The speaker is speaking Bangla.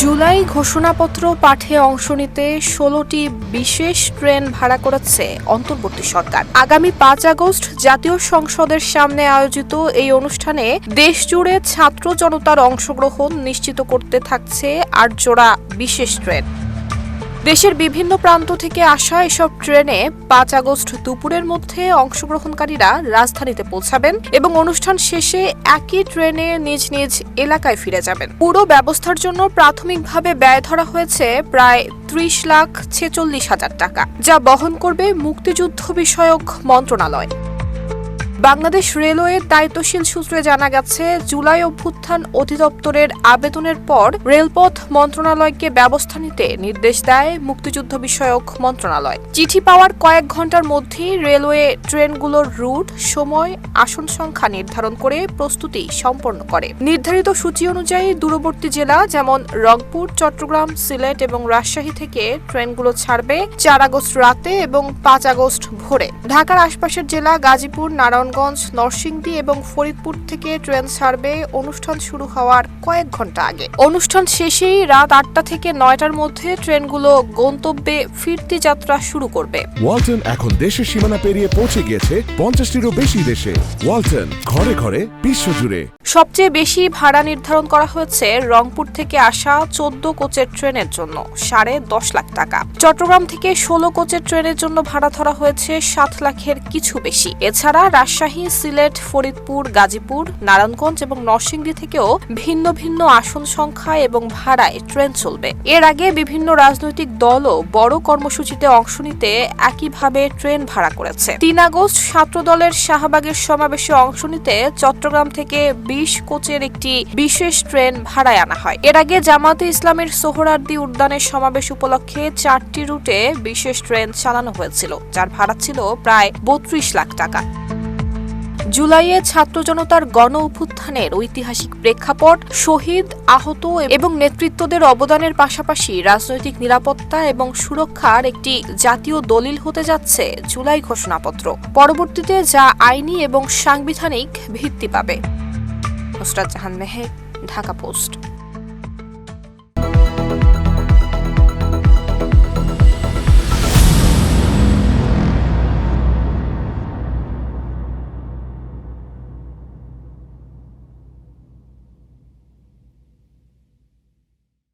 জুলাই ঘোষণাপত্র পাঠে অংশ নিতে ১৬টি বিশেষ ট্রেন ভাড়া করেছে অন্তর্বর্তী সরকার। আগামী ৫ আগস্ট জাতীয় সংসদের সামনে আয়োজিত এই অনুষ্ঠানে দেশজুড়ে ছাত্র জনতার অংশগ্রহণ নিশ্চিত করতে থাকছে ৮ জোড়া বিশেষ ট্রেন। দেশের বিভিন্ন প্রান্ত থেকে আসা এসব ট্রেনে ৫ আগস্ট দুপুরের মধ্যে অংশগ্রহণকারীরা রাজধানীতে পৌঁছাবেন এবং অনুষ্ঠান শেষে একই ট্রেনে নিজ নিজ এলাকায় ফিরে যাবেন। পুরো ব্যবস্থার জন্য প্রাথমিকভাবে ব্যয় ধরা হয়েছে প্রায় ৩০,৪৬,০০০ টাকা, যা বহন করবে মুক্তিযুদ্ধ বিষয়ক মন্ত্রণালয়। বাংলাদেশ রেলওয়ের দায়িত্বশীল সূত্রে জানা গেছে, জুলাই অভ্যুত্থান অধিদপ্তরের আবেদনের পর রেলপথ মন্ত্রণালয়কে ব্যবস্থা নিতে নির্দেশ দেয় মুক্তিযুদ্ধ বিষয়ক মন্ত্রণালয়। চিঠি পাওয়ার কয়েক ঘণ্টার মধ্যেই রেলওয়ে ট্রেনগুলোর রুট, সময়, আসন সংখ্যা নির্ধারণ করে প্রস্তুতি সম্পন্ন করে। নির্ধারিত সূচি অনুযায়ী দূরবর্তী জেলা যেমন রংপুর, চট্টগ্রাম, সিলেট এবং রাজশাহী থেকে ট্রেনগুলো ছাড়বে ৪ আগস্ট রাতে এবং ৫ আগস্ট ভোরে। ঢাকার আশপাশের জেলা গাজীপুর, নারায়ণগঞ্জ, নরসিংদী এবং ফরিদপুর থেকে ট্রেন ছাড়বে অনুষ্ঠান শুরু হওয়ার কয়েক ঘন্টা আগে। অনুষ্ঠান শেষেই রাত ৮টা থেকে ৯টার মধ্যে ট্রেনগুলো গন্তব্যে ফিরতি যাত্রা শুরু করবে। ওয়ালটন এখন দেশের সীমানা পেরিয়ে পৌঁছে গিয়েছে ৫০টিরও বেশি দেশে। ওয়ালটন, ঘরে ঘরে, বিশ্বজুড়ে। সবচেয়ে বেশি ভাড়া নির্ধারণ করা হয়েছে রংপুর থেকে আসা ১৪ কোচের ট্রেনের জন্য ১০.৫ লাখ টাকা। চট্টগ্রাম থেকে ১৬ কোচের ট্রেনের জন্য ভাড়া ধরা হয়েছে ৭ লাখের কিছু বেশি। এছাড়া রাজশাহী, সিলেট, ফরিদপুর, গাজীপুর, নারায়ণগঞ্জ এবং নরসিংদী থেকেও ভিন্ন ভিন্ন আসন সংখ্যা এবং ভাড়ায় ট্রেন চলবে। এর আগে বিভিন্ন রাজনৈতিক দলও বড় কর্মসূচিতে অংশ নিতে একইভাবে ট্রেন ভাড়া করেছে। ৩ আগস্ট ছাত্র দলের শাহবাগের সমাবেশে অংশ নিতে চট্টগ্রাম থেকে ২০ কোচের একটি বিশেষ ট্রেন ভাড়ায় আনা হয়। এর আগে জামায়াতে ইসলামের সোহরাওয়ার্দী উদ্যানের সমাবেশ উপলক্ষে ৪টি রুটে বিশেষ ট্রেন চালানো হয়েছিল, যার ভাড়া ছিল প্রায় ৩২ লাখ টাকা। জুলাইয়ে ছাত্র জনতার গণ অভ্যুত্থানের ঐতিহাসিক প্রেক্ষাপট, শহীদ, আহত এবং নেতৃত্বদের অবদানের পাশাপাশি রাজনৈতিক নিরাপত্তা এবং সুরক্ষার একটি জাতীয় দলিল হতে যাচ্ছে জুলাই ঘোষণাপত্র। পরবর্তীতে যা আইনি এবং সাংবিধানিক ভিত্তি পাবে। নুসরাত জাহান মেহের, ঢাকা পোস্ট।